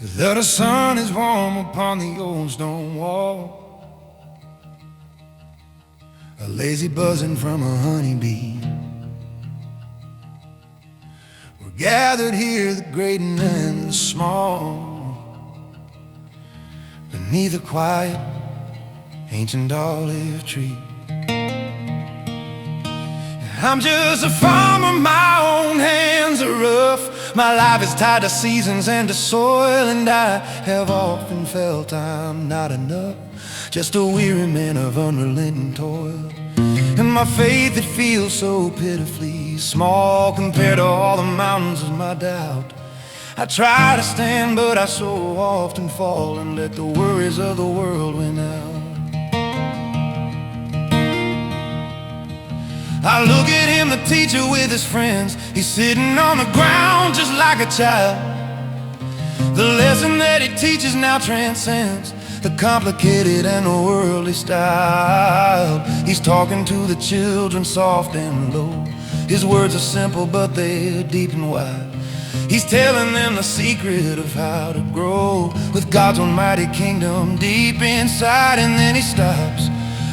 The sun is warm upon the old stone wall, a lazy buzzing from a honeybee. We're gathered here, the great and the small, beneath a quiet, ancient olive tree. I'm just a farmer, my own hands are rough. My life is tied to seasons and to soil, and I have often felt I'm not enough, just a weary man of unrelenting toil. And my faith, it feels so pitifully small compared to all the mountains of my doubt. I try to stand, but I so often fall and let the worries of the world win out. I look at him, the teacher with his friends. He's sitting on the ground just like a child. The lesson that he teaches now transcends the complicated and the worldly style. He's talking to the children soft and low. His words are simple, but they're deep and wide. He's telling them the secret of how to grow with God's almighty kingdom deep inside. And then he stops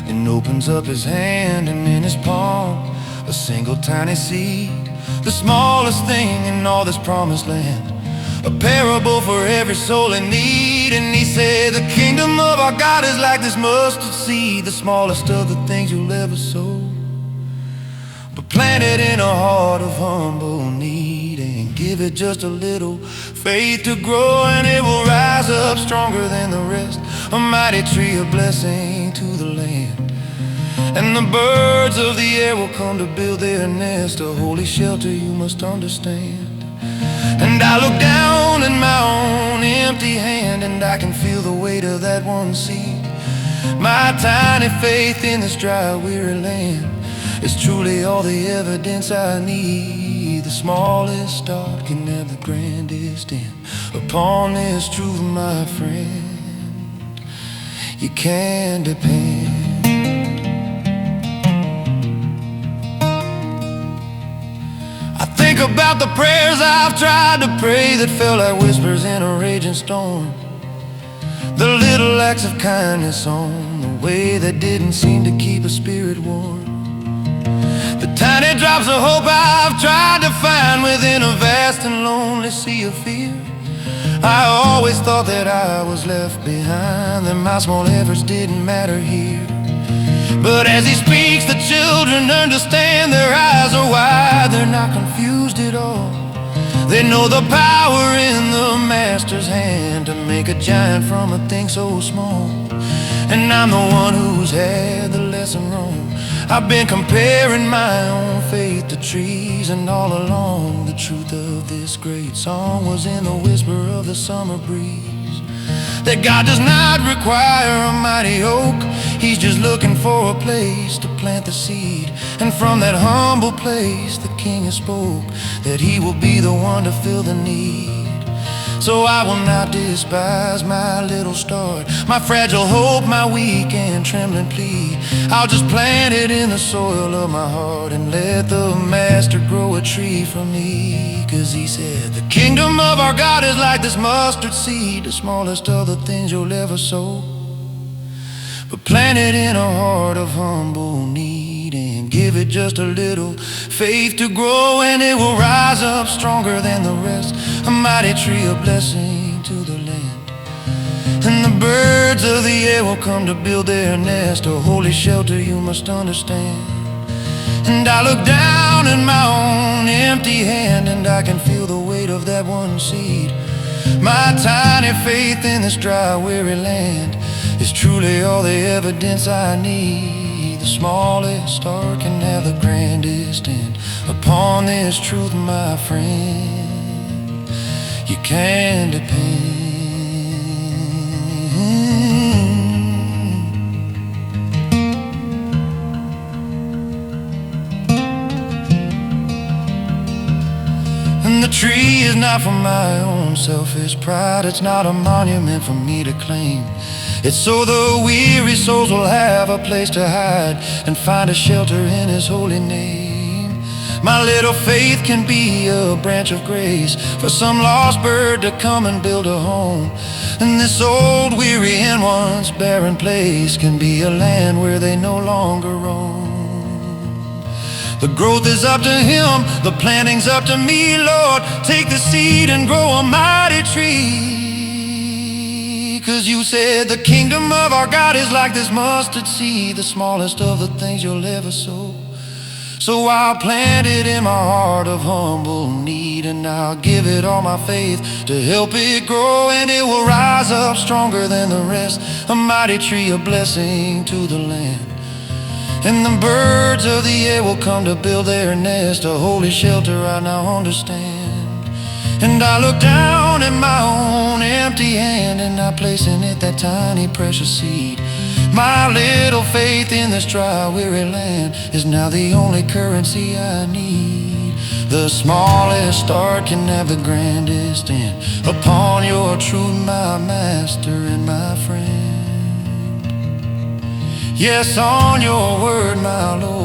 and opens up his hand, and in his palm a single tiny seed, the smallest thing in all this promised land, a parable for every soul in need. And he said, the kingdom of our God is like this mustard seed, the smallest of the things you'll ever sow, but planted in a heart of humble need. And give it just a little faith to grow, and it will rise up stronger than the rest, a mighty tree of blessing to the land. And the birds of the air will come to build their nest, a holy shelter you must understand. And I look down at my own empty hand, and I can feel the weight of that one seed. My tiny faith in this dry, weary land is truly all the evidence I need. The smallest start can have the grandest end. Upon this truth, my friend, you can depend. Think about the prayers I've tried to pray that felt like whispers in a raging storm, the little acts of kindness on the way that didn't seem to keep a spirit warm, the tiny drops of hope I've tried to find within a vast and lonely sea of fear. I always thought that I was left behind, that my small efforts didn't matter here. But as he speaks, the children understand. Their eyes are wide, they're not confused at all. They know the power in the master's hand to make a giant from a thing so small. And I'm the one who's had the lesson wrong. I've been comparing my own faith to trees, and all along the truth of this great song was in the whisper of the summer breeze, that God does not require a mighty oak. He's just looking for a place to plant the seed. And from that humble place the King has spoke that he will be the one to fill the need. So I will not despise my little start, my fragile hope, my weak and trembling plea. I'll just plant it in the soil of my heart and let the master grow a tree for me. Cause he said, the kingdom of our God is like this mustard seed, the smallest of the things you'll ever sow, but plant it in a heart of humble need. And give it just a little faith to grow, and it will rise up stronger than the rest, a mighty tree of blessing to the land. And the birds of the air will come to build their nest, a holy shelter you must understand. And I look down at my own empty hand, and I can feel the weight of that one seed. My tiny faith in this dry, weary land is truly all the evidence I need. The smallest star can have the grandest end. Upon this truth, my friend, you can depend. And the tree is not for my own selfish pride. It's not a monument for me to claim. It's so the weary souls will have a place to hide and find a shelter in his holy name. My little faith can be a branch of grace for some lost bird to come and build a home. And this old, weary, and once barren place can be a land where they no longer roam. The growth is up to Him, the planting's up to me, Lord. Take the seed and grow a mighty tree. 'Cause you said the kingdom of our God is like this mustard seed, the smallest of the things you'll ever sow. So I'll plant it in my heart of humble need, and I'll give it all my faith to help it grow, and it will rise up stronger than the rest, a mighty tree, a blessing to the land. And the birds of the air will come to build their nest, a holy shelter I now understand. And I look down at my own empty hand, and I place in it that tiny precious seed. My little faith in this dry, weary land is now the only currency I need. The smallest start can have the grandest end. Upon your truth, my master and my friend. Yes, on your word, my Lord,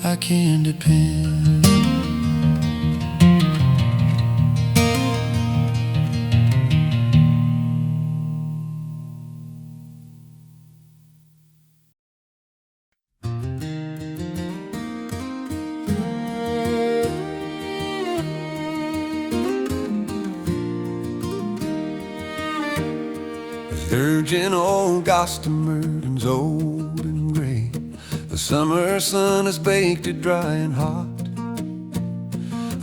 I can depend. Virgin old gossamer old and gray, the summer sun has baked it dry and hot.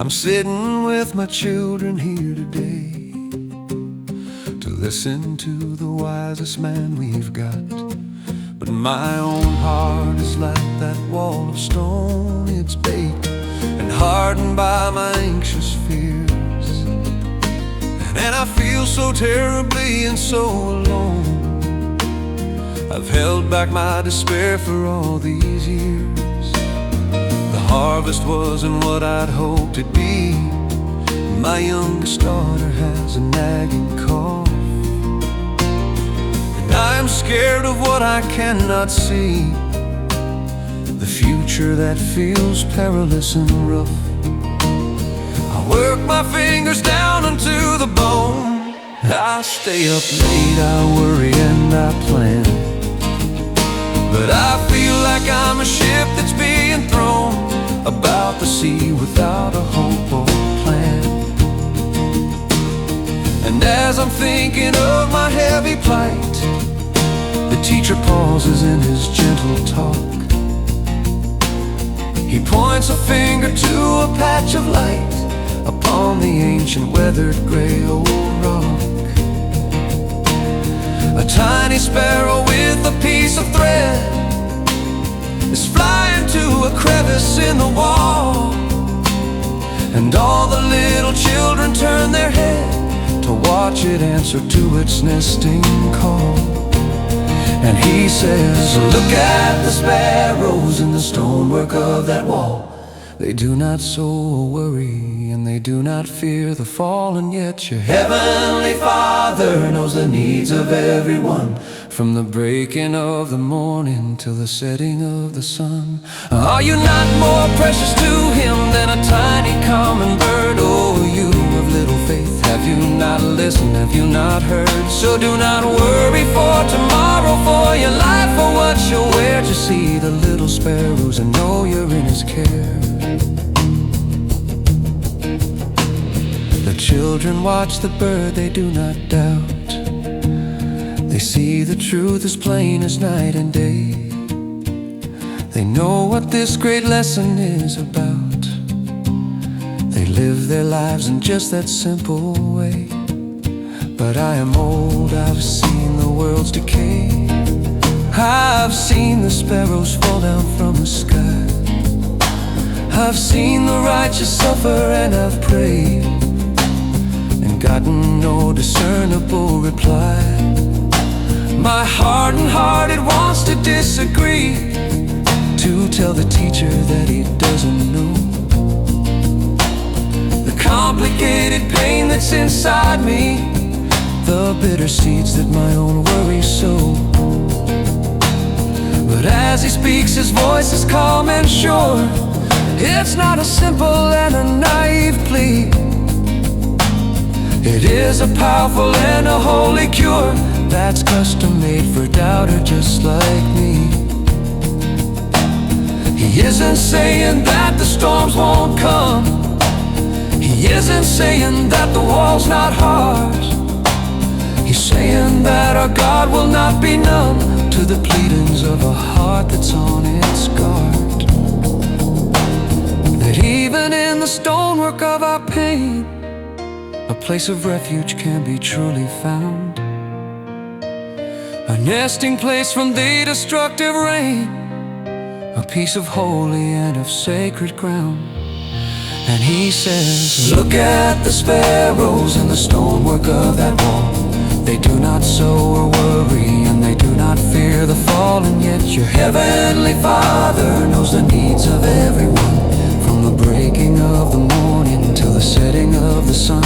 I'm sitting with my children here today to listen to the wisest man we've got. But my own heart is like that wall of stone. It's baked and hardened by my anxious fears, and I feel so terribly and so alone. I've held back my despair for all these years. The harvest wasn't what I'd hoped it'd be. My youngest daughter has a nagging cough, and I'm scared of what I cannot see, the future that feels perilous and rough. Work my fingers down into the bone. I stay up late, I worry and I plan, but I feel like I'm a ship that's being thrown about the sea without a hope or plan. And as I'm thinking of my heavy plight, the teacher pauses in his gentle talk. He points a finger to a patch of light upon the ancient weathered gray old rock. A tiny sparrow with a piece of thread is flying to a crevice in the wall, and all the little children turn their head to watch it answer to its nesting call. And he says, look at the sparrows in the stonework of that wall. They do not sow or worry, and they do not fear the fall, and yet your heavenly Father knows the needs of everyone, from the breaking of the morning till the setting of the sun. Are you not more precious to Him than a tiny common bird? Oh, you of little faith, have you not listened, have you not heard? So do not worry for tomorrow, for your life, or what you'll wear. Just see the little sparrows and know you're in His care. The children watch the bird, they do not doubt. They see the truth as plain as night and day. They know what this great lesson is about. They live their lives in just that simple way. But I am old, I've seen the world's decay. I've seen the sparrows fall down from the sky. I've seen the righteous suffer, and I've prayed and gotten no discernible reply. My hardened heart, it wants to disagree, to tell the teacher that he doesn't know the complicated pain that's inside me, the bitter seeds that my own worries sow. But as he speaks, his voice is calm and sure. It's not a simple and a naive plea. It is a powerful and a holy cure that's custom made for a doubter just like me. He isn't saying that the storms won't come. He isn't saying that the wall's not hard. He's saying that our God will not be numb to the pleadings of a heart that's on its guard. That even in the stonework of our pain, a place of refuge can be truly found. A nesting place from the destructive rain, a piece of holy and of sacred ground. And he says, look at the sparrows in the stonework of that wall. They do not sow or worry, and they do not fear the fall. And yet your heavenly Father knows the needs of everyone, from the breaking of the morning till the setting of the sun.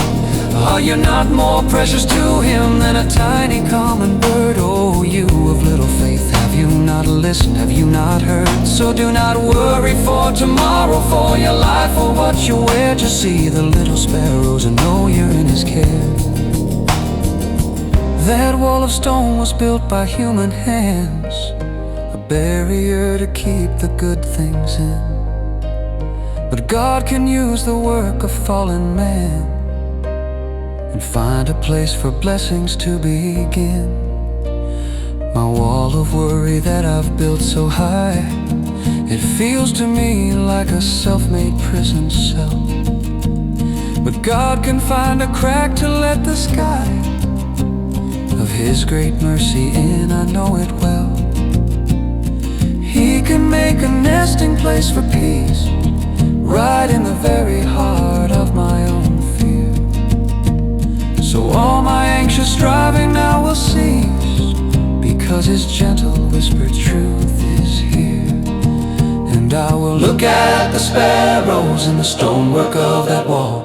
Are you not more precious to him than a tiny common bird? Oh, you of little faith, have you not listened, have you not heard? So do not worry for tomorrow, for your life or what you wear. Just see the little sparrows and know you're in his care. That wall of stone was built by human hands, a barrier to keep the good things in. But God can use the work of fallen man and find a place for blessings to begin. My wall of worry that I've built so high, it feels to me like a self-made prison cell. But God can find a crack to let the sky of his great mercy in, I know it well. He can make a nesting place for peace, right in the very heart of my own fear. So all my anxious striving now will cease, because his gentle whispered truth is here. And I will look at the sparrows in the stonework of that wall.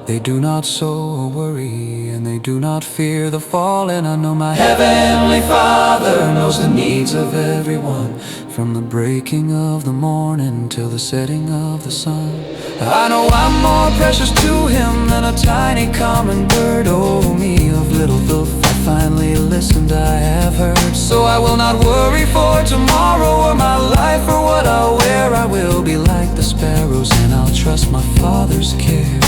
They do not sow or worry, and they do not fear the fall. And I know my heavenly Father knows the needs of everyone, from the breaking of the morning till the setting of the sun. I know I'm more precious to him than a tiny common bird. Oh, me of little faith, I finally listened, I have heard. So I will not worry for tomorrow or my life or what I'll wear. I will be like the sparrows, and I'll trust my Father's care.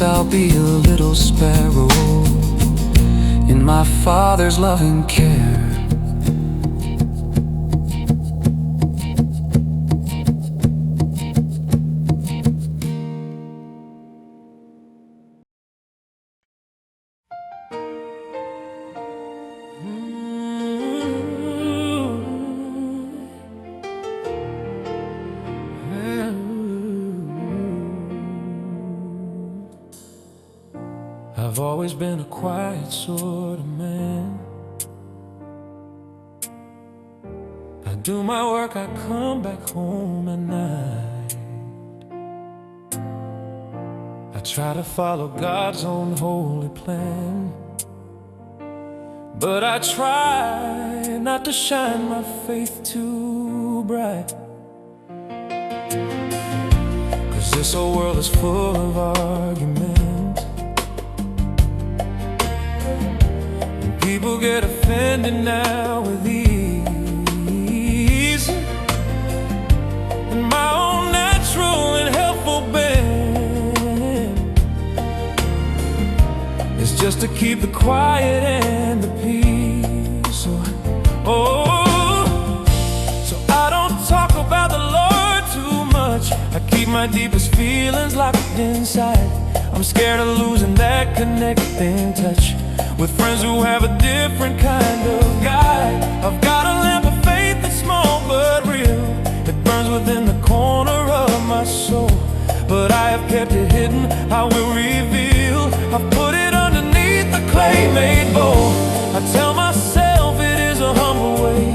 I'll be a little sparrow in my Father's loving care. I've always been a quiet sort of man. I do my work, I come back home at night. I try to follow God's own holy plan, but I try not to shine my faith too bright. 'Cause this whole world is full of arguments. People get offended now with ease, and my own natural and helpful bent is just to keep the quiet and the peace. So I don't talk about the Lord too much. I keep my deepest feelings locked inside. I'm scared of losing that connecting touch with friends who have a different kind of guide. I've got a lamp of faith that's small but real. It burns within the corner of my soul, but I have kept it hidden, I will reveal. I've put it underneath the clay-made bowl. I tell myself it is a humble way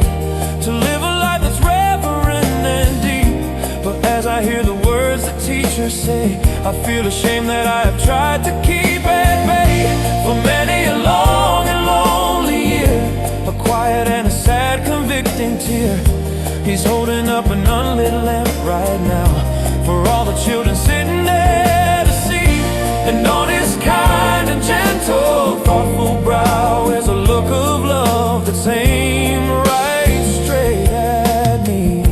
to live a life that's reverent and deep. But as I hear the words the teachers say, I feel ashamed that I have tried to keep at bay for many a long and lonely year, a quiet and a sad convicting tear. He's holding up an unlit lamp right now for all the children sitting there to see. And on his kind and gentle, thoughtful brow is a look of love that's aimed right straight at me.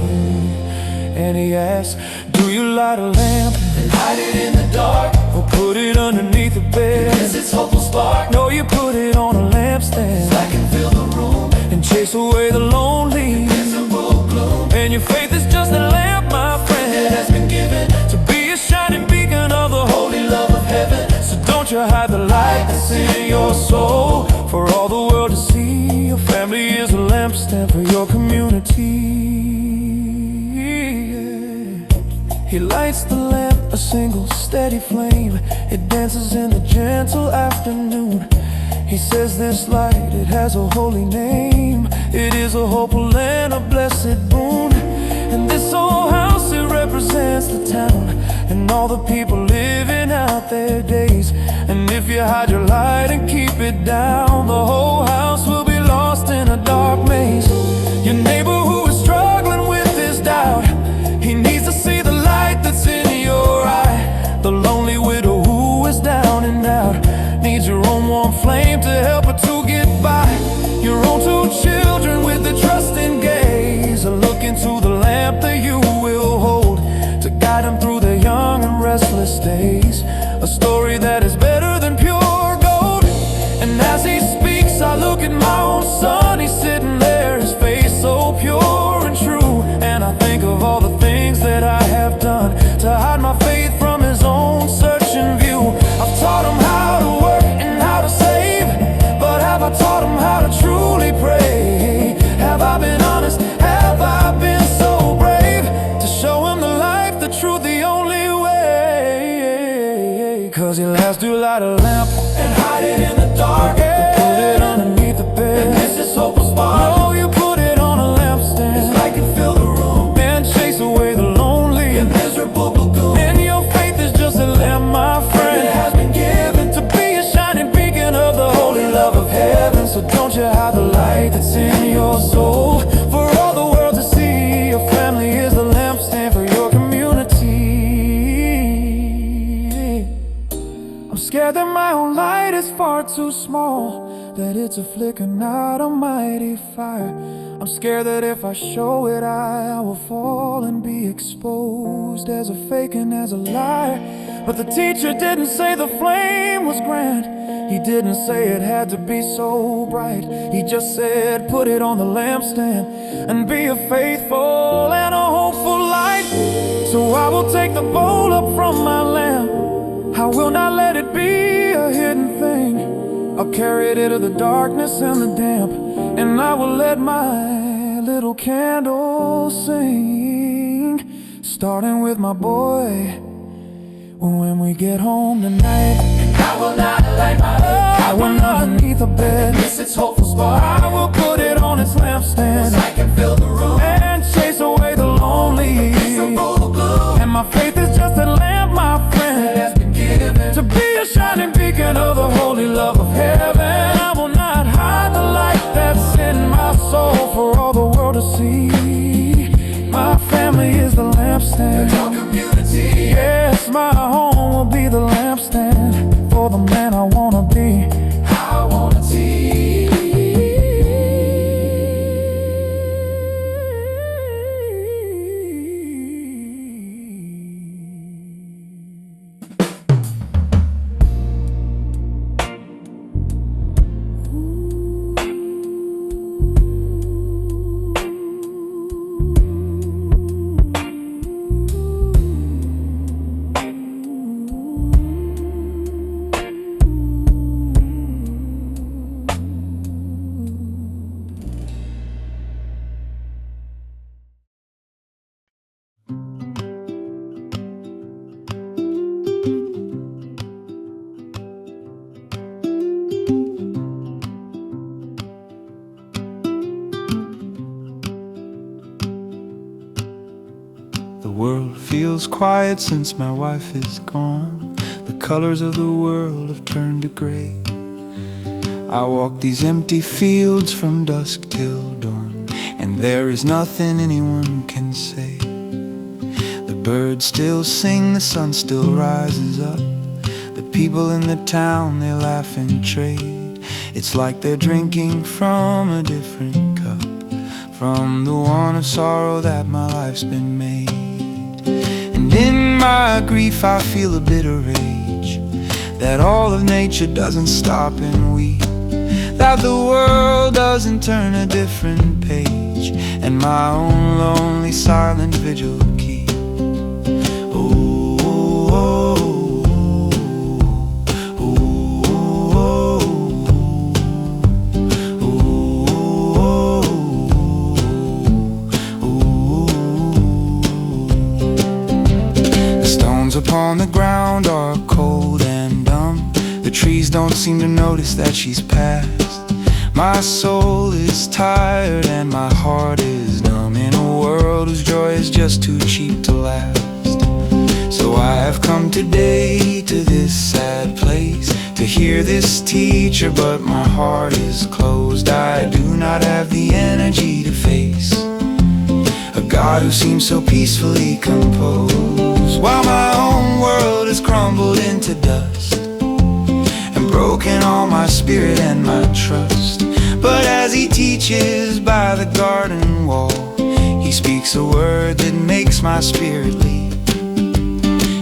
And he asks, do you light a lamp and hide it in the dark, or put it underneath the bed? Because it's hopeful spark. No, you put it on a lampstand, so I can fill the room and chase away the lonely, invisible gloom. And your faith is just a lamp, my friend, it has been given to be a shining beacon of the holy love of heaven. So don't you hide the light that's in your soul for all the world to see. Your family is a lampstand for your community. He lights the lamp, a single steady flame. It dances in the gentle afternoon. He says this light, it has a holy name. It is a hopeful and a blessed boon. And this old house, it represents the town and all the people living out their days. And if you hide your light and keep it down, the whole house will be lost in a dark maze. Your neighbor who is struggling with his doubt, he needs to see the light that's in your eye. The lonely widow who is down and out needs your own warm flame to help her to get by. Your own two children with the trusting gaze, a look into the lamp that you will hold to guide them through their young and restless days. A story that is better than pure gold. And as he speaks, I look at my own son. He's sitting there, his face so pure and true. And I think of all the things that I have done to hide my faith from his own searching view. I've taught him how to work and how to save, but have I taught him how to truly pray? Have I been honest? Have I been so brave to show him the life, the truth, the only way? Cause he'll have to light a lamp and hide it in the dark, put it underneath the bed, and this is hopeful spark. No, you put it on a lampstand, his light can fill the room and chase away the lonely and miserable gloom. And your faith is just a lamp, my friend, it has been given to be a shining beacon of the holy love of heaven. So don't you hide the light that's in your soul for all the world to see. Your family is the lampstand for your community. I'm scared that my own light is far too small, that it's a flicker, not a mighty fire. I'm scared that if I show it, I will fall and be exposed as a fake and as a liar. But the teacher didn't say the flame was grand. He didn't say it had to be so bright. He just said, put it on the lampstand and be a faithful and a hopeful light. So I will take the bowl up from my lamp. I will not let it be a hidden thing. I'll carry it into the darkness and the damp, and I will let my little candle sing, starting with my boy when we get home tonight. And I will not light my lamp, I will not underneath the bed, this its hopeful spark. I will put it on its lampstand, so I can fill the room and chase away the lonely. And my faith is just a lamp, my friend, that has been given to be a shining beacon of the holy love of heaven. I will not hide the light that's in my soul for all the world to see. My family is the lampstand, your community. Yes, my home will be the lampstand for the man I wanna be. I wanna teach. The world feels quiet since my wife is gone. The colors of the world have turned to gray. I walk these empty fields from dusk till dawn, and there is nothing anyone can say. The birds still sing, the sun still rises up. The people in the town, they laugh and trade. It's like they're drinking from a different cup, from the one of sorrow that my life's been made. And in my grief I feel a bitter rage, that all of nature doesn't stop and weep, that the world doesn't turn a different page, and my own lonely silent vigil keep. Oh, oh, oh, oh, oh, oh. The stones upon the ground are cold and dumb. The trees don't seem to notice that she's passed. My soul is tired and my heart is numb, in a world whose joy is just too cheap to last. So I have come today to this sad place, to hear this teacher, but my heart is closed. I do not have the energy to face a God who seems so peacefully composed, while my own world has crumbled into dust and broken all my spirit and my trust. But as he teaches by the garden wall, he speaks a word that makes my spirit leap.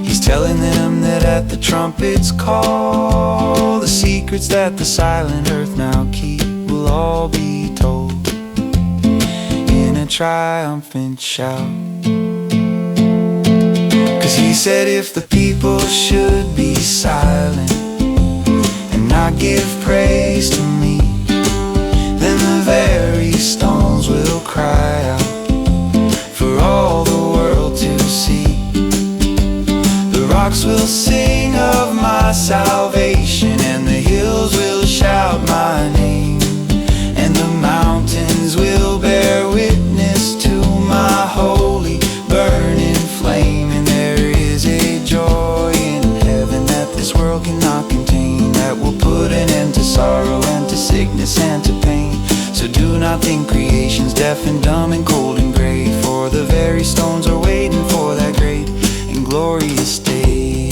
He's telling them that at the trumpet's call, the secrets that the silent earth now keep will all be told in a triumphant shout. 'Cause he said if the people should be silent and not give praise to me, then the very stones will cry out for all the world to see. The rocks will sing of my salvation, and the hills will shout my name, and the mountains will bear witness to my holy burning flame. And there is a joy in heaven that this world cannot contain, that will put an end to sorrow and to sickness and to pain. So do not think creation's deaf and dumb and cold and gray, for the very stones are waiting for that great and glorious day.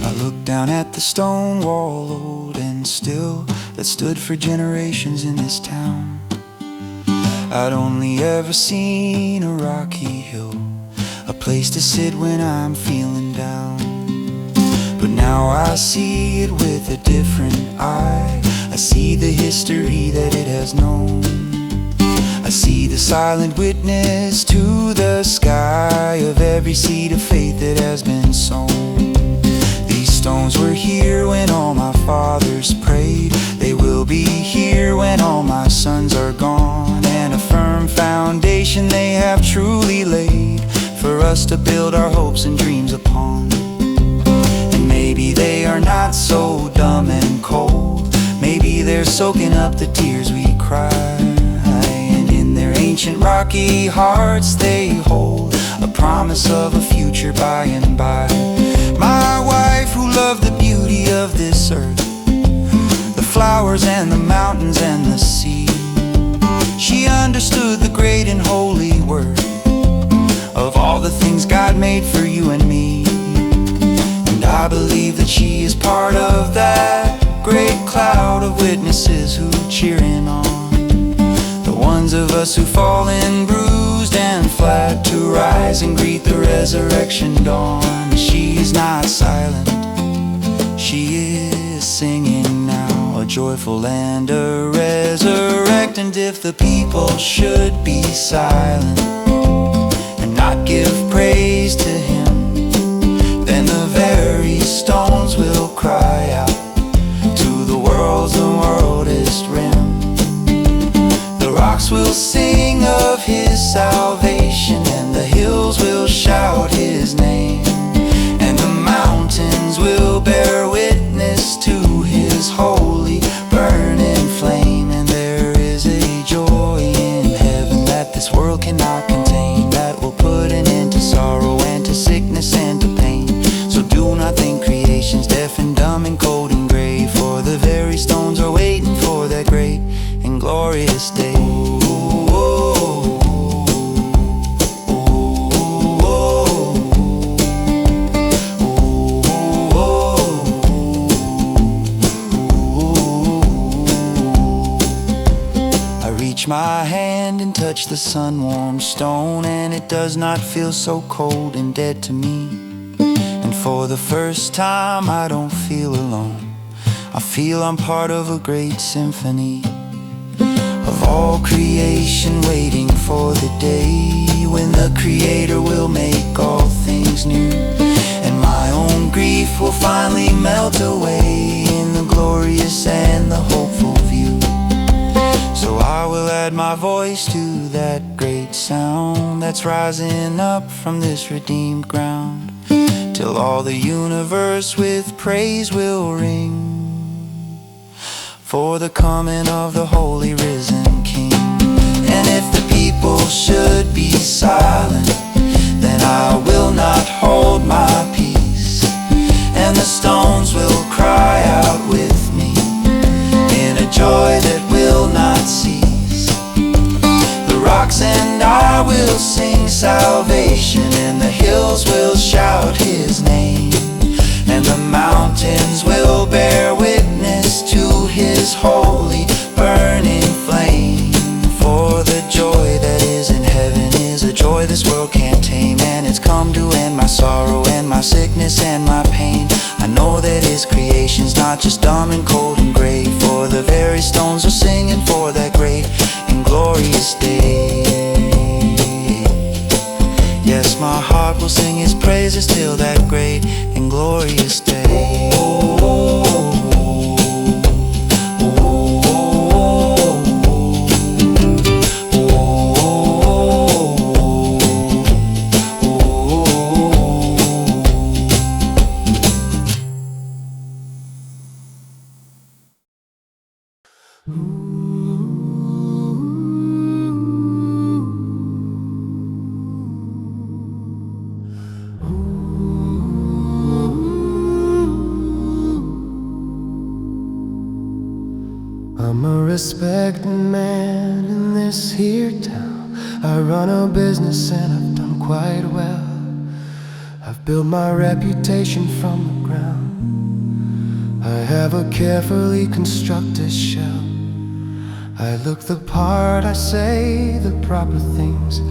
I look down at the stone wall, old and still, that stood for generations in this town. I'd only ever seen a rocky hill, a place to sit when I'm feeling down. But now I see it with a different eye. I see the history that it has known. I see the silent witness to the sky of every seed of faith that has been sown. These stones were here when all my fathers prayed. They will be here when all my sons are gone, and a firm foundation they have truly laid for us to build our hopes and dreams upon. And maybe they are not so dumb and cold, maybe they're soaking up the tears we cry, and in their ancient rocky hearts they hold a promise of a future by and by. My wife, who loved the beauty of this earth, the flowers and the mountains and the sea, she understood the great and holy word of all the things God made for you and me. And I believe that she is part of that great cloud of witnesses who cheering on the ones of us who fallen bruised and flat, to rise and greet the resurrection dawn. She is not silent, she is singing now, a joyful and a resurrect. And if the people should be silent and not give praise to him, then the very stones will cry out to the world's wildest rim. The rocks will sing of his salvation, and the hills will shout his name, and the mountains will bear witness to his holy burning flame. And there is a joy in heaven that this world cannot contain, that dumb and cold and gray, for the very stones are waiting for that great and glorious day. My hand and touch the sun-warmed stone, and it does not feel so cold and dead to me. And for the first time I don't feel alone. I feel I'm part of a great symphony of all creation, waiting for the day when the Creator will make all things new, and my own grief will finally melt away in the glorious and the hopeful view. So I will add my voice to that great sound that's rising up from this redeemed ground, till all the universe with praise will ring for the coming of the holy risen King. And if the people should be silent, then I will not hold my peace, and the stones will cry out with me in a joy that will not cease. The rocks and I will sing salvation, and the hills will shout His name, and the mountains will bear witness to His holy burning flame. For the joy that is in heaven is a joy this world can't tame, and it's come to end my sorrow and my sickness and my pain. I know that His creation's not just dumb and cold and gray, for the very stones are singing for that great and glorious day. Yes, my heart will sing His praises till that great and glorious day. I'm a respected man in this here town. I run a business and I've done quite well. I've built my reputation from the ground. I have a carefully constructed shell. I look the part, I say the proper things.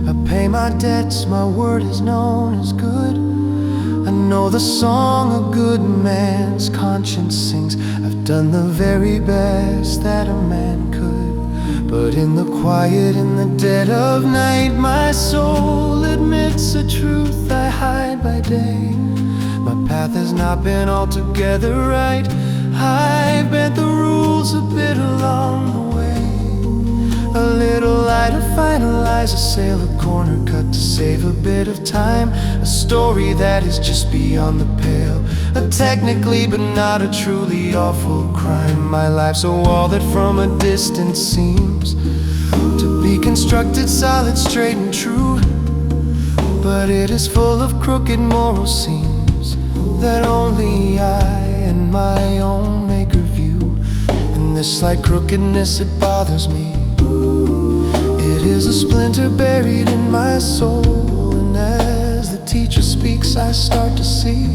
I pay my debts, my word is known as good. I know the song a good man's conscience sings. I've done the very best that a man could, but in the quiet, in the dead of night, my soul admits a truth I hide by day. My path has not been altogether right. I've bent the rules a bit along the way. A little light to finalize a sale, a corner cut to save a bit of time, a story that is just beyond the pale, a technically but not a truly awful crime. My life's a wall that from a distance seems to be constructed solid, straight and true, but it is full of crooked moral seams that only I and my own maker view. And this slight crookedness, it bothers me. It is a splinter buried in my soul, and as the teacher speaks I start to see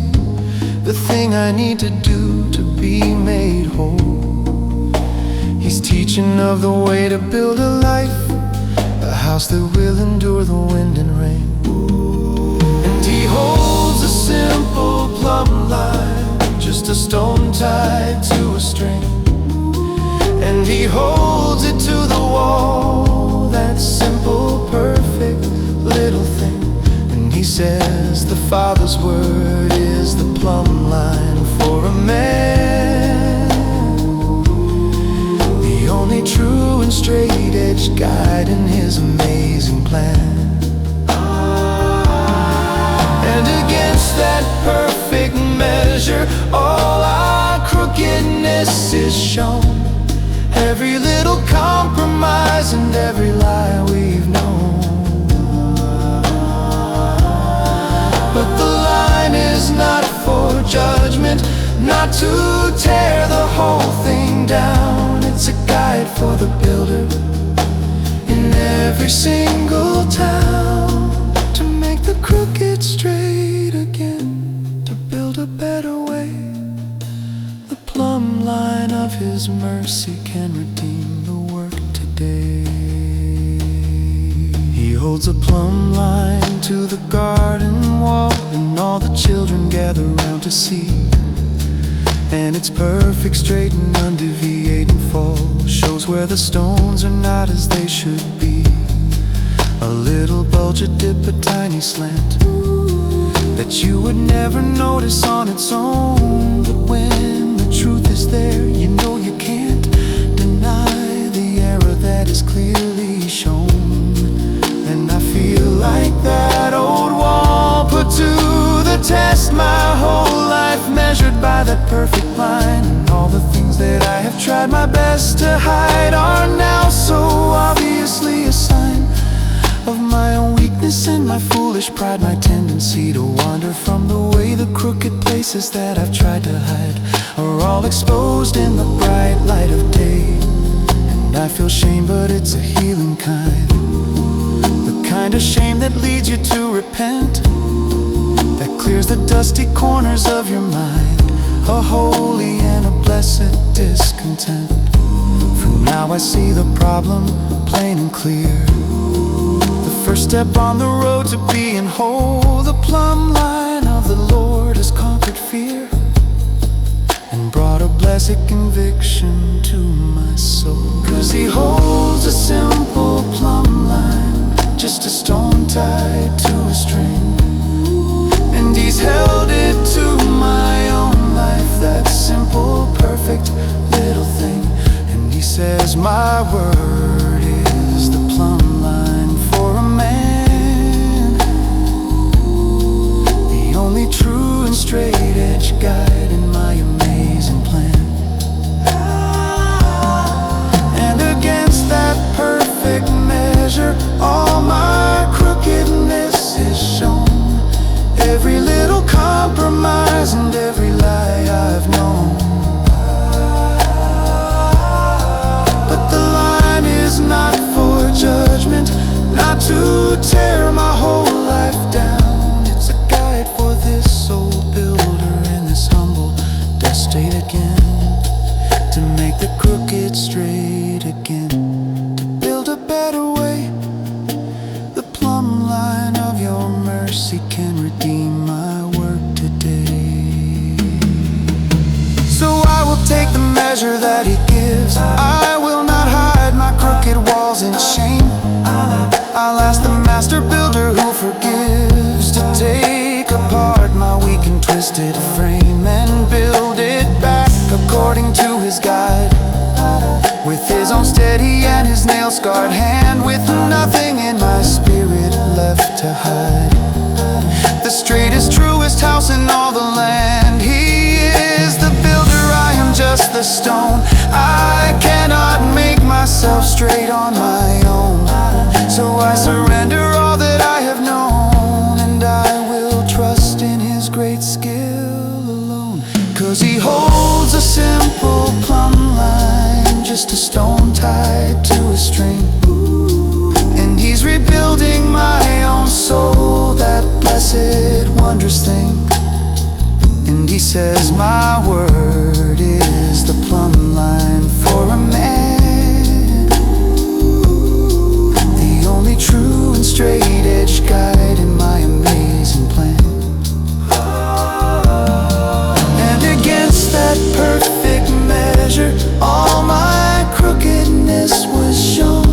the thing I need to do to be made whole. He's teaching of the way to build a life, a house that will endure the wind and rain. And he holds a simple plumb line, just a stone tied to a string, and he holds it to the wall, that simple, perfect little thing. And he says the Father's word is the plumb line for a man, the only true and straight-edged guide in His amazing plan. And against that perfect measure, all our crookedness is shown, every little compromise and every lie we've known. But the line is not for judgment, not to tear the whole thing down. It's a guide for the builder in every single town, to make the crooked straight again, to build a better way. The plumb line of His mercy can redeem the work today. He holds a plumb line to the garden wall, and all the children gather round to see. And it's perfect, straight and undeviating fall, shows where the stones are not as they should be. A little bulge, a dip, a tiny slant that you would never notice on its own. But when the truth is there, you know you can't deny the error that is clearly shown. And I feel like that old wall put to the test, my whole life measured by that perfect line. And all the things that I have tried my best to hide are now so obviously a sign of my own weakness and my foolish pride, my tendency to wander from the way. The crooked places that I've tried to hide are all exposed in the bright light of day. And I feel shame, but it's a healing kind, the kind of shame that leads you to repent, that clears the dusty corners of your mind, a holy and a blessed discontent. For now I see the problem plain and clear, the first step on the road to being whole. The plumb line of the Lord has conquered fear and brought a blessed conviction to my soul. 'Cause He holds a simple plumb line, just a stone tied to a string, and He's held it to my own life, that simple, perfect little thing. And He says my word is the plumb line for a man, the only true and straight edge guide in my amazing plan. And against that perfect measure, all my crookedness is shown. Every little compromise and every lie I've known. But the line is not for judgment, not to tear my whole life down. It's a guide for this soul builder in this humble dust state again, to make the crooked straight again, to build a better way. The plumb line of Your mercy can redeem my work today. So I will take the measure that He gives, I will not hide my crooked walls in shame. I'll ask the master builder who forgives to take apart my weak and twisted frame and build it back according to His guide, with His own steady and His nail-scarred hand, with nothing in my spirit left to hide. The straightest, truest house in all the land. He is the builder, I am just the stone. I cannot make myself straight on my own. So I surrender all that I have known, and I will trust in His great skill alone. 'Cause He holds a simple plumb line, just a stone tied to a string, and He's rebuilding my own soul, that blessed, wondrous thing. And He says my word is the plumb line for a man, the only true and straight edge guide in my amazing plan. And against that perfect measure, all my crookedness was shown.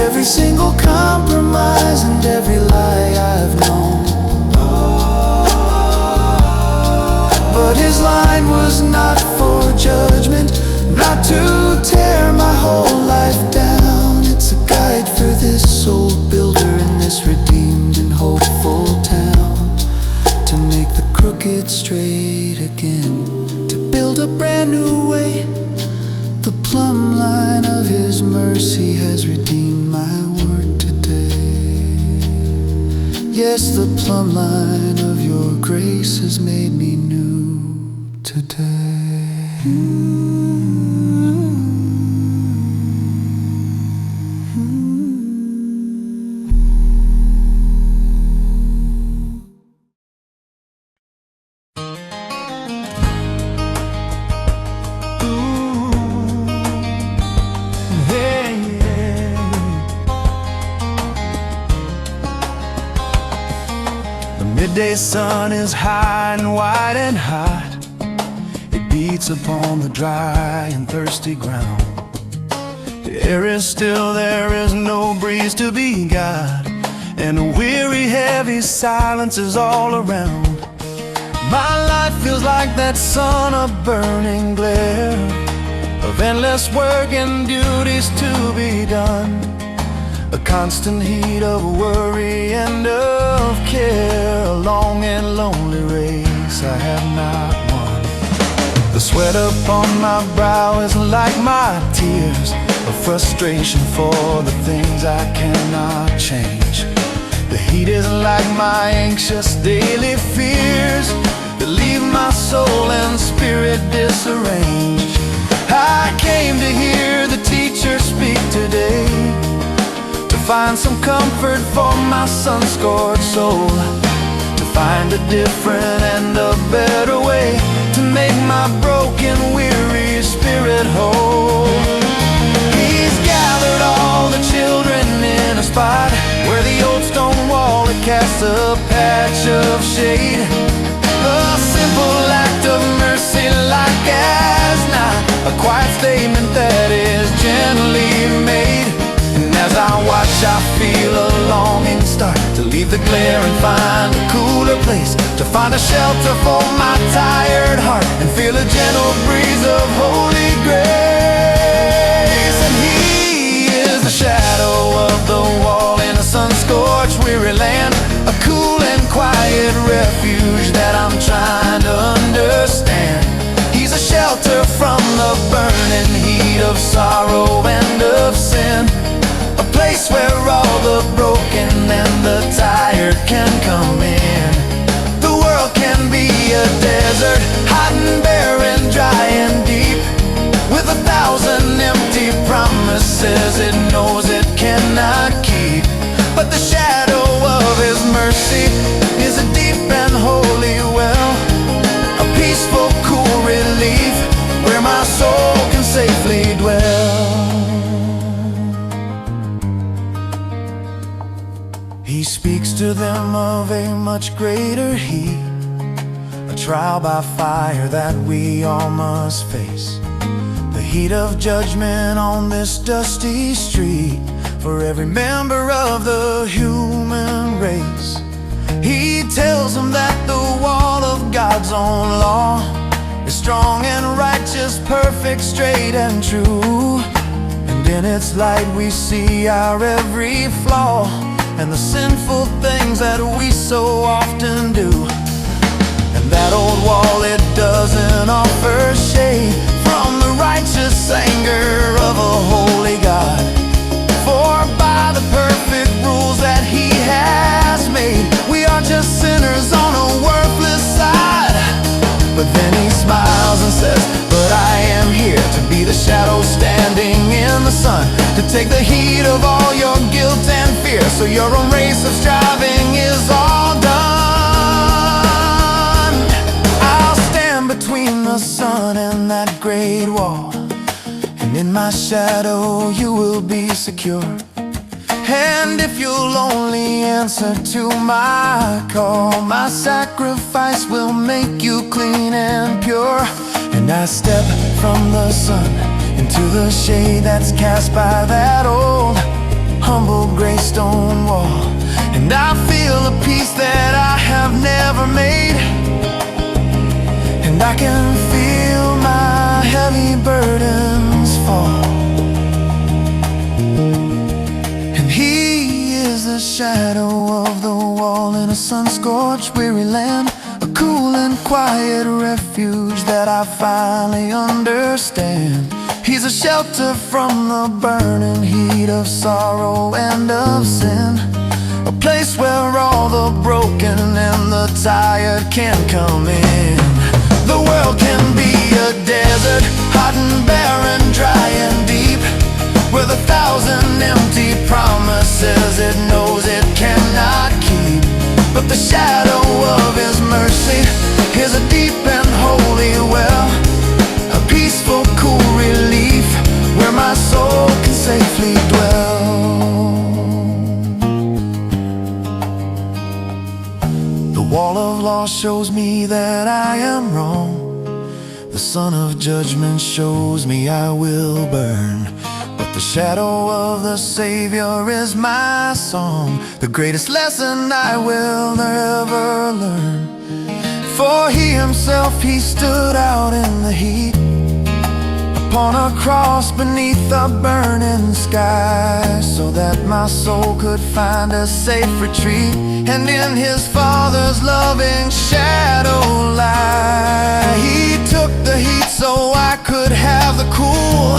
Every single compromise and every lie I've known. But His line was not for judgment, not to tear my whole life down. It's a guide for this soul builder in this redeemed and hopeful town, to make the crooked straight again, to build a brand new way. The plumb line of His mercy has redeemed my work today. Yes, the plumb line of Your grace has made me new today. today. Midday sun is high and wide and hot. It beats upon the dry and thirsty ground. The air is still, there is no breeze to be got, and a weary, heavy silence is all around. My life feels like that sun of burning glare, of endless work and duties to be done. A constant heat of worry and of care, a long and lonely race I have not won. The sweat upon my brow is like my tears, a frustration for the things I cannot change. The heat is like my anxious daily fears that leave my soul and spirit disarranged. I came to hear the teacher speak today, to find some comfort for my sun-scorched soul, to find a different and a better way to make my broken, weary spirit whole. He's gathered all the children in a spot where the old stone wall it casts a patch of shade. A simple act of mercy like as not, a quiet statement that is gently made. As I watch, I feel a longing start to leave the glare and find a cooler place, to find a shelter for my tired heart and feel a gentle breeze of holy grace. And he is the shadow of the wall in a sun-scorched, weary land, a cool and quiet refuge that I'm trying to understand. He's a shelter from the burning heat of sorrow and of sin, a place where all the broken and the tired can come in. The world can be a desert, hot and barren, dry and deep, with 1,000 empty promises it knows it cannot keep. But the shadow of His mercy is a deep and holy well, a peaceful, cool relief where my soul can safely dwell. He speaks to them of a much greater heat, a trial by fire that we all must face, the heat of judgment on this dusty street for every member of the human race. He tells them that the wall of God's own law is strong and righteous, perfect, straight and true, and in its light we see our every flaw and the sinful things that we so often do. And that old wall, it doesn't offer shade from the righteous anger of a holy God, for by the perfect rules that He has made, we are just sinners on a worthless side. But then He smiles and says, but I am here to be the shadow standing in the sun, to take the heat of all your guilt and fear, so your own race of striving is all done. I'll stand between the sun and that great wall, and in my shadow you will be secure. And if you'll only answer to my call, my sacrifice will make you clean and pure. And I step from the sun into the shade that's cast by that old humble gray stone wall, and I feel a peace that I have never made, and I can feel my heavy burdens fall. And He is the shadow of the wall in a sun-scorched, weary land, a cool and quiet refuge that I finally understand. He's a shelter from the burning heat of sorrow and of sin, a place where all the broken and the tired can come in. The world can shows me that I am wrong. The sun of judgment shows me I will burn. But the shadow of the Savior is my song, the greatest lesson I will ever learn. For he himself, he stood out in the heat, upon a cross beneath a burning sky, so that my soul could find a safe retreat, and in his Father's loving shadow lie. He took the heat so I could have the cool.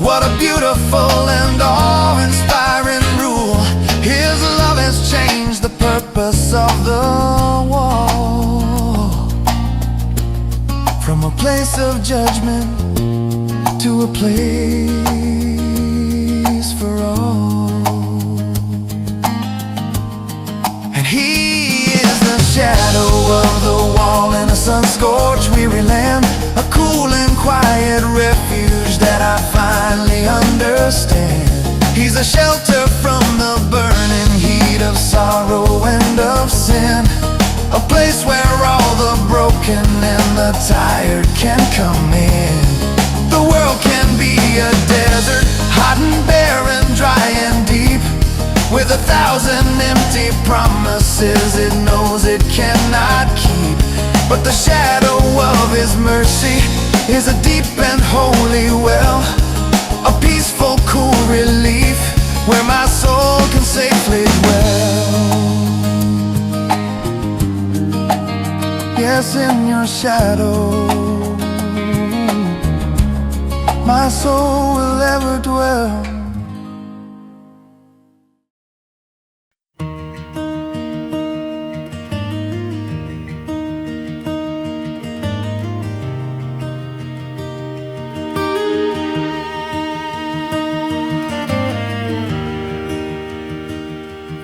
What a beautiful and awe-inspiring rule. His love has changed the purpose of the wall, from a place of judgment to a place for all. And he is the shadow of the wall in a sun-scorched weary land, a cool and quiet refuge that I finally understand. He's a shelter from the burning heat of sorrow and of sin, a place where all the broken and the tired can come in. The world can be a desert, hot and barren, dry and deep, with 1,000 empty promises it knows it cannot keep. But the shadow of his mercy is a deep and holy well, a peaceful, cool relief, where my soul can safely dwell. Yes, in your shadow my soul will ever dwell.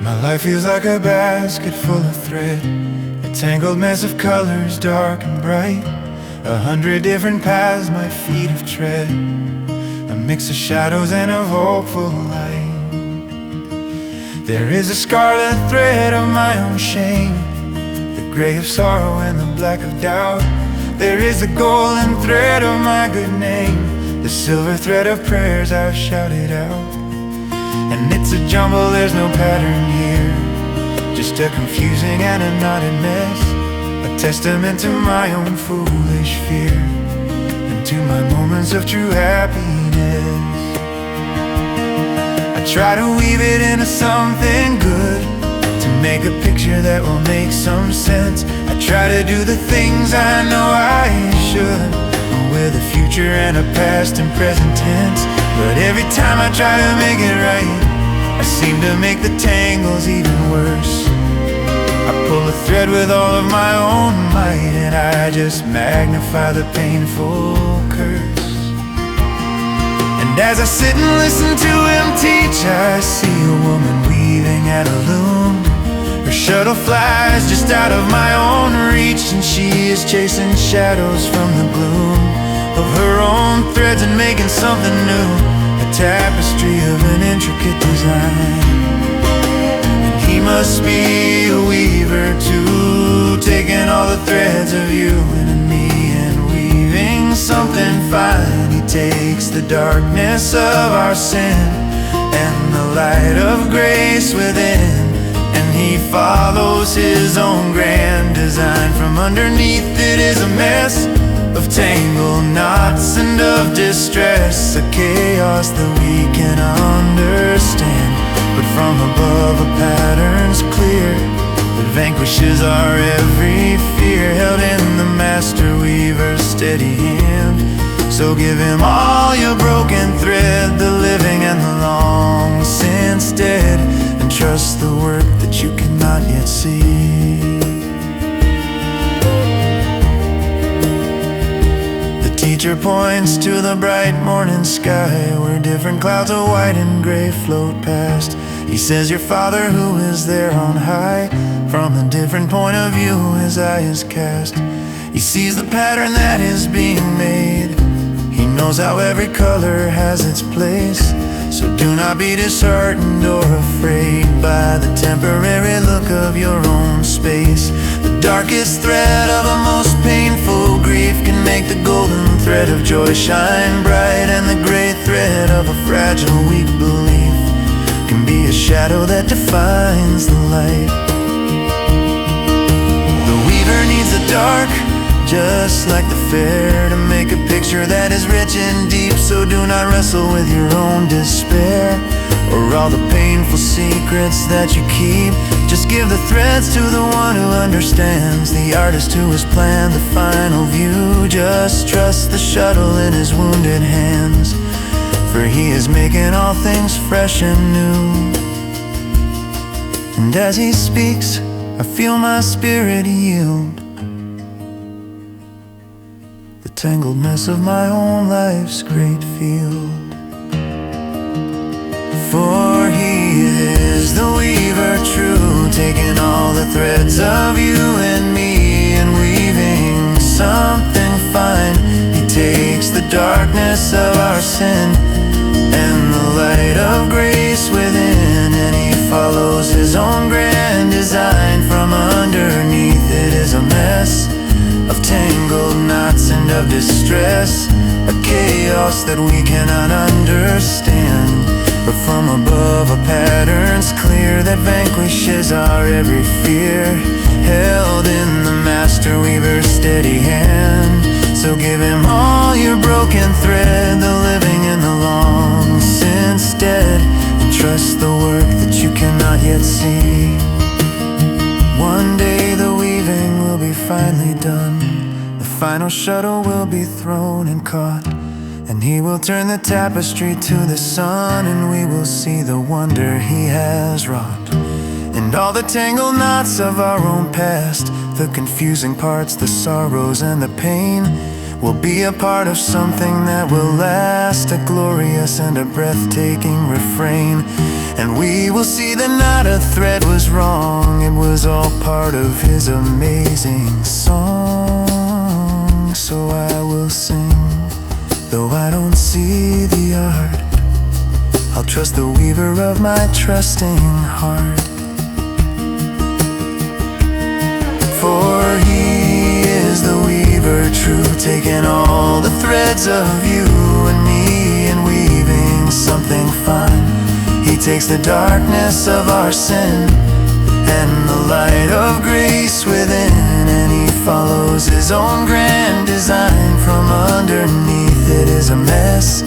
My life feels like a basket full of thread, a tangled mess of colors, dark and bright, 100 different paths my feet have tread, a mix of shadows and of hopeful light. There is a scarlet thread of my own shame, the gray of sorrow and the black of doubt. There is the golden thread of my good name, the silver thread of prayers I've shouted out. And it's a jumble, there's no pattern here, just a confusing and a knotted mess, a testament to my own foolish fear, and to my moments of true happiness. I try to weave it into something good, to make a picture that will make some sense. I try to do the things I know I should, with a future and a past and present tense. But every time I try to make it right, I seem to make the tangles even worse. I pull a thread with all of my own might, and I just magnify the painful curse. And as I sit and listen to him teach, I see a woman weaving at a loom. Her shuttle flies just out of my own reach, and she is chasing shadows from the gloom of her own threads and making something new, a tapestry of an intricate design. And he must be a weaver too, taking all the threads of you and me and weaving something fine. He takes the darkness of our sin and the light of grace within, and he follows his own grand design. From underneath it is a mess of tangled knots and of distress, a chaos that we can understand. But from above a pattern's clear that vanquishes our every fear, held in the master weaver's steady hand. So give him all your broken thread, the living and the long since dead, and trust the work that you cannot yet see. Teacher points to the bright morning sky, where different clouds of white and gray float past. He says, your Father who is there on high, from a different point of view his eye is cast. He sees the pattern that is being made, he knows how every color has its place. So do not be disheartened or afraid by the temporary look of your own space. The darkest thread of a most painful grief can make the golden thread of joy shine bright, and the gray thread of a fragile, weak belief can be a shadow that defines the light. The weaver needs the dark, just like the fair, to make a picture that is rich and deep. So do not wrestle with your own despair, or all the painful secrets that you keep. Just give the threads to the one who understands, the artist who has planned the final view. Just trust the shuttle in his wounded hands, for he is making all things fresh and new. And as he speaks, I feel my spirit yield the tangled mess of my own life's great field. For he is the weaver true, taking all the threads of you and me and weaving something fine. He takes the darkness of our sin and the light of grace within, and he follows his own grand design. From underneath it is a mess of tangled knots and of distress, a chaos that we cannot understand. But from above a pattern's clear that vanquishes our every fear, held in the master weaver's steady hand. So give him all your broken thread, the living and the long since dead, and trust the work that you cannot yet see. One day the weaving will be finally done, the final shuttle will be thrown and caught, and he will turn the tapestry to the sun, and we will see the wonder he has wrought. And all the tangled knots of our own past, the confusing parts, the sorrows and the pain, will be a part of something that will last, a glorious and a breathtaking refrain. And we will see that not a thread was wrong, it was all part of his amazing song. So I will sing, though I don't see the art, I'll trust the weaver of my trusting heart. For he is the weaver true, taking all the threads of you and me and weaving something fine. He takes the darkness of our sin and the light of grace within, and he follows his own grand design. From underneath it is a mess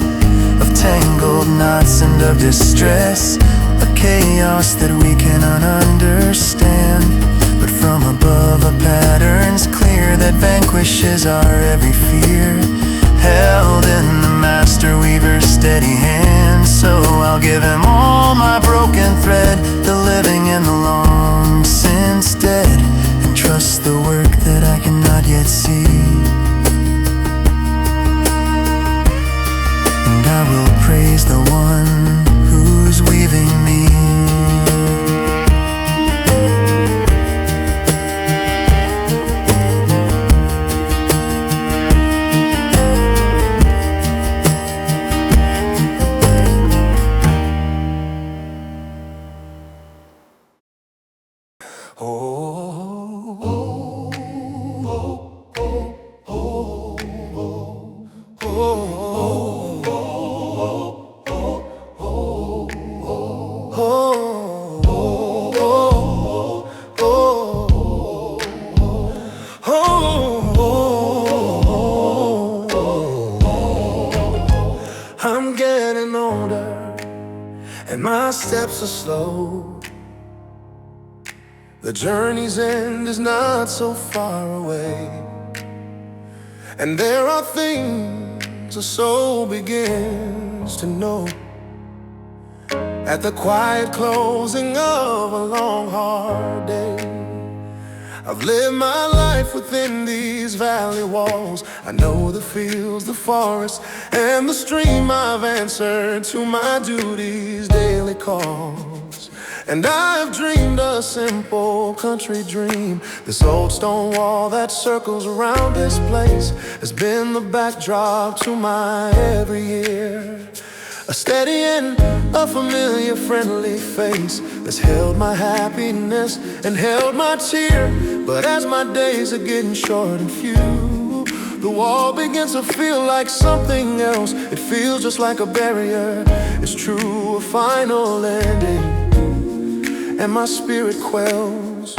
of tangled knots and of distress, a chaos that we cannot understand. But from above a pattern's clear that vanquishes our every fear, held in the master weaver's steady hand. So I'll give him all my broken thread, the living and the long since dead, and trust the work that I cannot yet see. And I will praise the one who's weaving me. I'm getting older and my steps are slow. The journey's end is not so far away, and there are things a soul begins to know at the quiet closing of a long, hard day. I've lived my life within these valley walls. I know the fields, the forest, and the stream. I've answered to my duty's daily calls, and I've dreamed a simple country dream. This old stone wall that circles around this place has been the backdrop to my every year. A steady and a familiar friendly face that's held my happiness and held my cheer. But as my days are getting short and few, the wall begins to feel like something else. It feels just like a barrier. It's true, a final ending, and my spirit quells.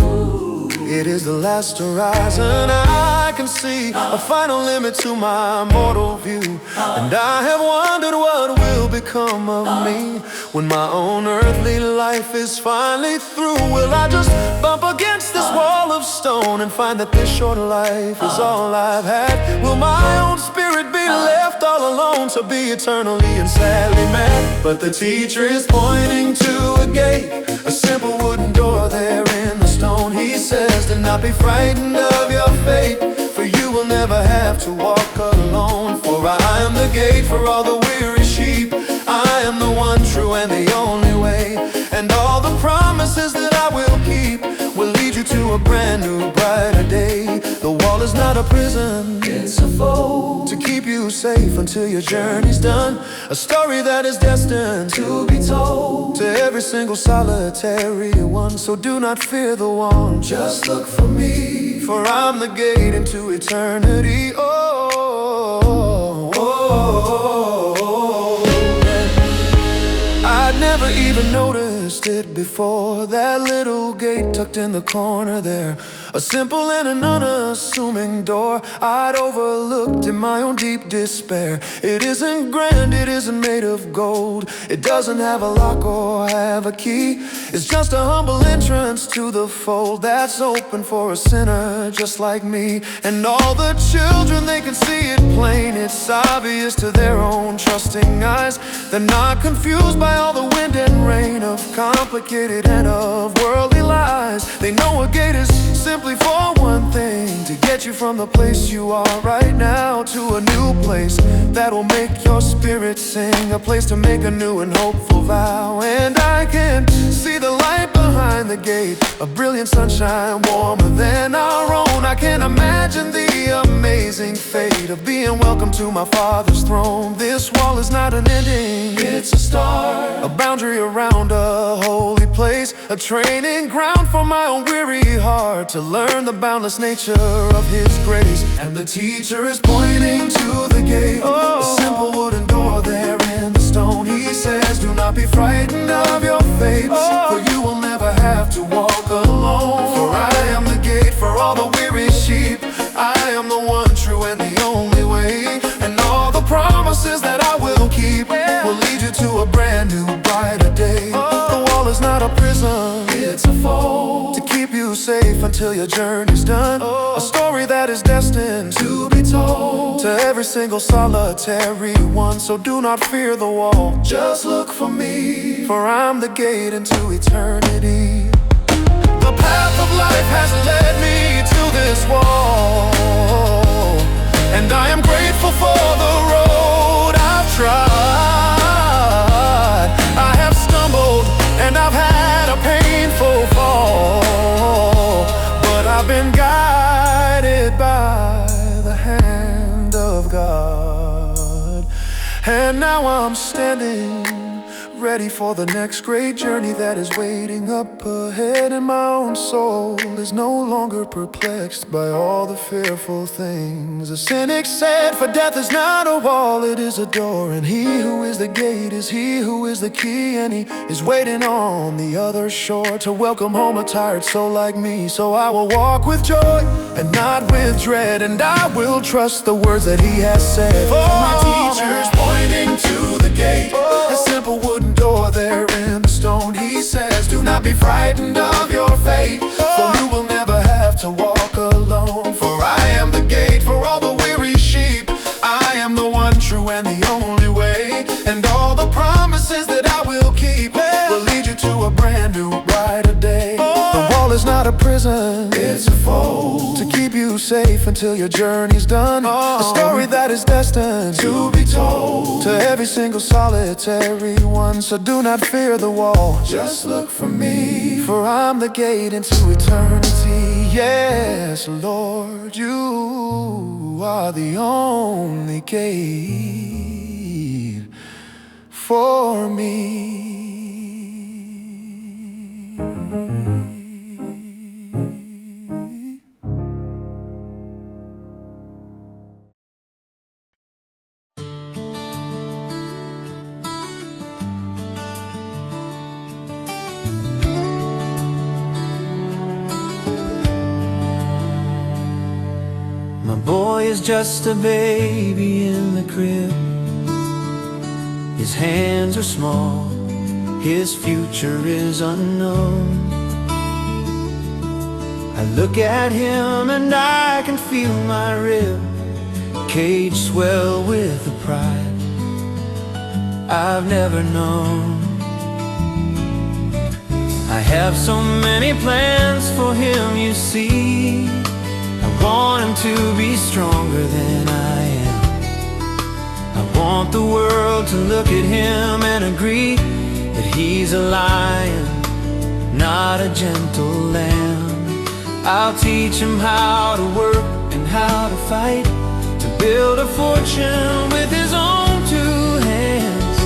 It is the last horizon I can see, a final limit to my mortal view. And I have wondered what will become of me when my own earthly life is finally through. Will I just bump against this wall of stone and find that this short life is all I've had? Will my own spirit be left all alone to be eternally and sadly mad? But the teacher is pointing to a gate, a simple wooden door there in the stone. He says, do not be frightened of your fate, for you will never have to walk alone. For I am the gate for all the weary sheep. I am the one true and the only way, and all the promises that I will keep will lead you to a brand new, brighter day. The wall is not a prison, it's a fold to keep you safe until your journey's done. A story that is destined to be told to every single solitary one. So do not fear the wall, just look for me, for I'm the gate into eternity. I'd never even noticed it before, that little gate tucked in the corner there, a simple and an unassuming door I'd overlooked in my own deep despair. It isn't grand, it isn't made of gold, it doesn't have a lock or have a key. It's just a humble entrance to the fold that's open for a sinner just like me. And all the children, they can see it plain, it's obvious to their own trusting eyes. They're not confused by all the wind and rain of complicated and of worldly lies. They know a gate is simply for one thing, to get you from the place you are right now to a new place that will make your spirit sing, a place to make a new and hopeful vow. And I can see the light behind the gate, a brilliant sunshine warmer than our own. I can imagine the amazing fate of being welcomed to my Father's throne. This wall is not an ending, it's a start, a boundary around a holy place, a training ground for my own weary heart to learn the boundless nature of His grace. And the teacher is pointing to the gate, a simple wooden door there in the stone. He says, do not be frightened of your fate, for you will never have to walk alone. For I am the gate for all the weary sheep. I am the one true and the only way, and all the promises that I will keep will lead you to a brand new, brighter day. The wall is not a prison, it's a fold to keep you safe until your journey's done. A story that is destined to be told to every single solitary one. So do not fear the wall, just look for me, for I'm the gate into eternity. The path of life has led me to this wall, and I am grateful for the road I've tried. I have stumbled and I've had a painful fall, but I've been guided by the hand of God. And now I'm standing ready for the next great journey that is waiting up ahead. And my own soul is no longer perplexed by all the fearful things the cynic said. For death is not a wall, it is a door, and He who is the gate is He who is the key. And He is waiting on the other shore to welcome home a tired soul like me. So I will walk with joy and not with dread, and I will trust the words that He has said. For my teacher's pointing to the gate, a simple wooden door there in the stone. He says, do not be frightened of your fate, for you will never have to walk alone. For I am the gate for all the weary sheep. I am the one true and the only way, and all the promises that I will keep will lead you to a brand new, brighter day. The wall is not a prison, it's a fold to keep you safe until your journey's done. A story that is destined to be told to every single solitary one. So do not fear the wall, just look for me, for I'm the gate into eternity. Yes, Lord, you are the only gate for for me. My boy is just a baby in the crib. His hands are small, his future is unknown. I look at him and I can feel my rib cage swell with the pride I've never known. I have so many plans for him, you see. I want him to be stronger than I am. I want the world to look at him and agree that he's a lion, not a gentle lamb. I'll teach him how to work and how to fight, to build a fortune with his own two hands,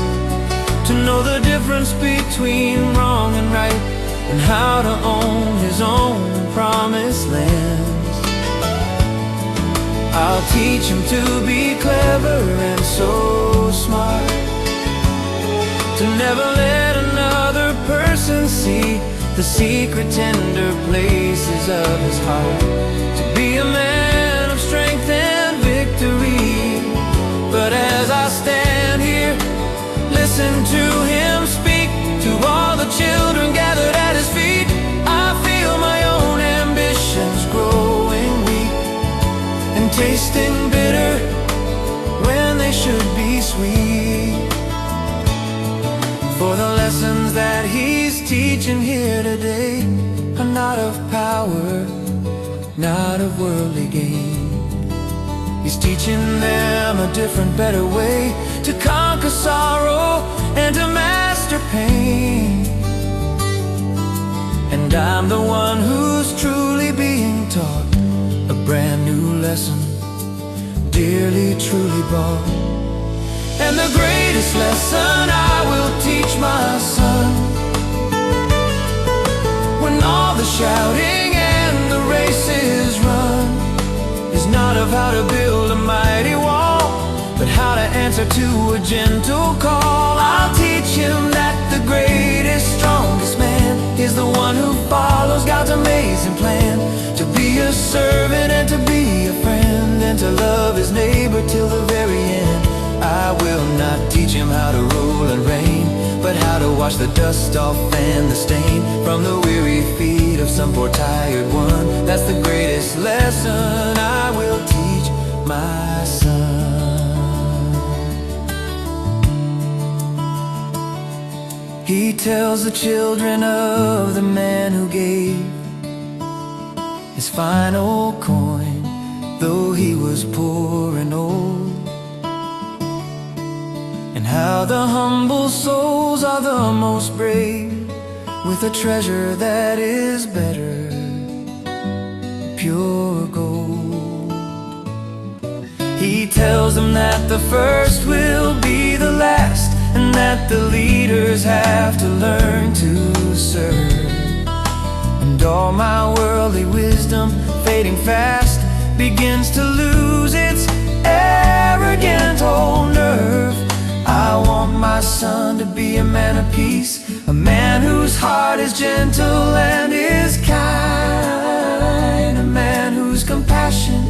to know the difference between wrong and right, and how to own his own promised lands. I'll teach him to be clever and so smart, to never let another person see the secret tender places of his heart, to be a man of strength and victory. But as I stand here, listen to him speak to all the children gathered at his feet, I feel my own ambitions growing weak and tasting bitter when they should be sweet. For the lessons that he's teaching here today are not of power, not of worldly gain. He's teaching them a different, better way to conquer sorrow and to master pain. And I'm the one who's truly being taught a brand new lesson, dearly, truly bought. And the greatest lesson I will teach my son, when all the shouting and the race is run, is not of how to build a mighty wall, but how to answer to a gentle call. I'll teach him that the greatest, strongest man is the one who follows God's amazing plan, to be a servant and to be a friend, and to love his neighbor till the very end. I will not teach him how to rule and reign, but how to wash the dust off and the stain from the weary feet of some poor tired one. That's the greatest lesson I will teach my son. He tells the children of the man who gave his final coin, though he was poor and old, and how the humble souls are the most brave, with a treasure that is better, pure gold. He tells them that the first will be the last, and that the leaders have to learn to serve. And all my worldly wisdom, fading fast, begins to lose its arrogant old nerve. I want my son to be a man of peace, a man whose heart is gentle and is kind, a man whose compassion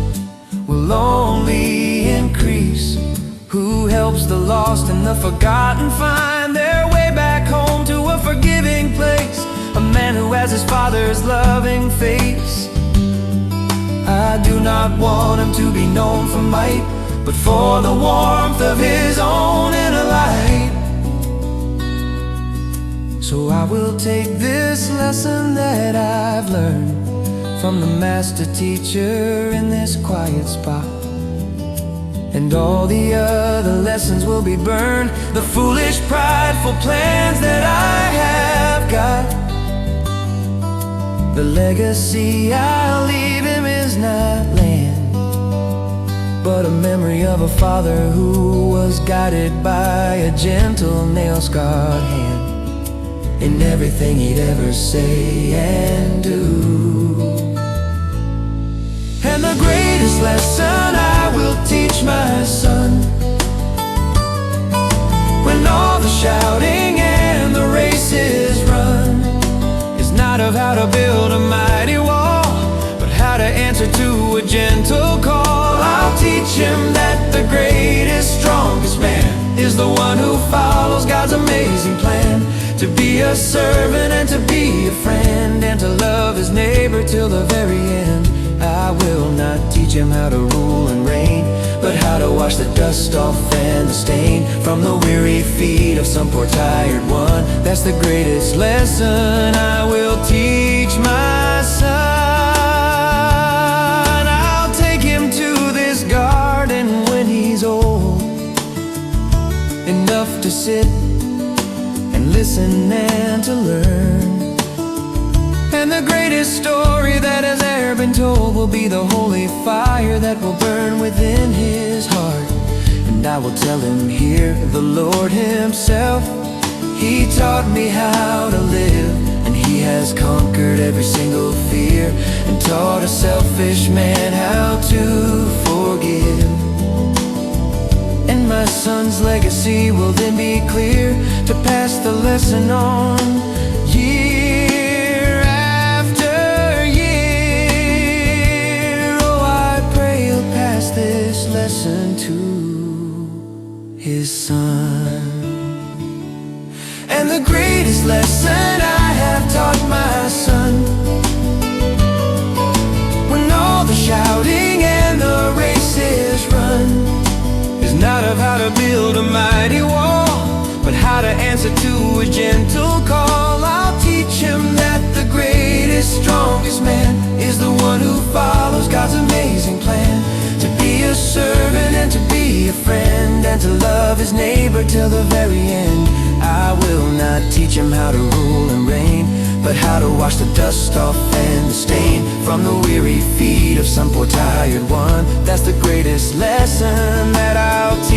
will only increase, who helps the lost and the forgotten find their way back home to a forgiving place, a man who has his father's loving face. I do not want him to be known for might, but for the warmth of his own inner light. So I will take this lesson that I've learned from the master teacher in this quiet spot, and all the other lessons will be burned, the foolish, prideful plans that I have got. The legacy I'll leave him is not land, but a memory of a father who was guided by a gentle nail-scarred hand in everything he'd ever say and do. And the greatest lesson I will teach my son, when all the shouting and the race is run, is not of how to build a mighty wall, but how to answer to a gentle call. I'll teach him that the greatest, strongest man is the one who follows God's amazing plan, to be a servant and to be a friend, and to love his neighbor till the very end. I will not teach him how to rule and reign, but how to wash the dust off and the stain from the weary feet of some poor tired one. That's the greatest lesson I will teach my son. I'll take him to this garden when he's old enough to sit and listen and to learn. And the greatest story that has ever been told will be the holy fire that will burn within his heart. And I will tell him here, the Lord himself, he taught me how to live, and he has conquered every single fear, and taught a selfish man how to forgive. And my son's legacy will then be clear, to pass the lesson on year after year. Oh, I pray he'll pass this lesson to his son. And the greatest lesson I have taught my son, when all the shouting and the race is run, is not of how to build a mighty wall, but how to answer to a gentle call. I'll teach him that the greatest, strongest man is the one who follows God's amazing plan, to be a servant and to be a friend, and to love his neighbor till the very end. I will not teach him how to rule and reign, but how to wash the dust off and the stain from the weary feet of some poor tired one. That's the greatest lesson that I'll teach